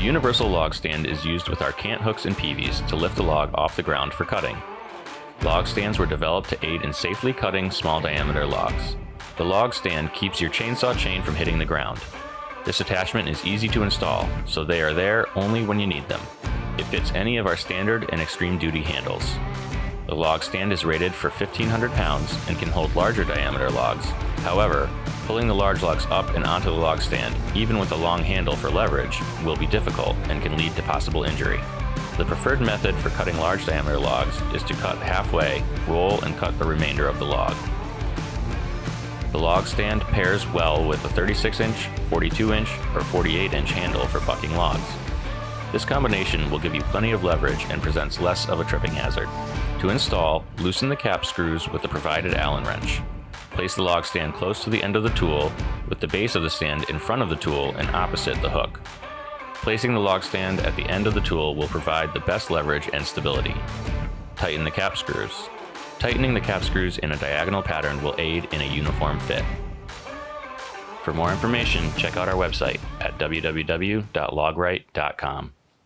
The universal log stand is used with our cant hooks and peavies to lift the log off the ground for cutting. Log stands were developed to aid in safely cutting small diameter logs. The log stand keeps your chainsaw chain from hitting the ground. This attachment is easy to install, so they are there only when you need them. It fits any of our standard and extreme duty handles. The log stand is rated for 1,500 pounds and can hold larger diameter logs. However, pulling the large logs up and onto the log stand, even with a long handle for leverage, will be difficult and can lead to possible injury. The preferred method for cutting large diameter logs is to cut halfway, roll, and cut the remainder of the log. The log stand pairs well with a 36-inch, 42-inch, or 48-inch handle for bucking logs. This combination will give you plenty of leverage and presents less of a tripping hazard. To install, loosen the cap screws with the provided Allen wrench. Place the log stand close to the end of the tool, with the base of the stand in front of the tool and opposite the hook. Placing the log stand at the end of the tool will provide the best leverage and stability. Tighten the cap screws. Tightening the cap screws in a diagonal pattern will aid in a uniform fit. For more information, check out our website at www.logrite.com.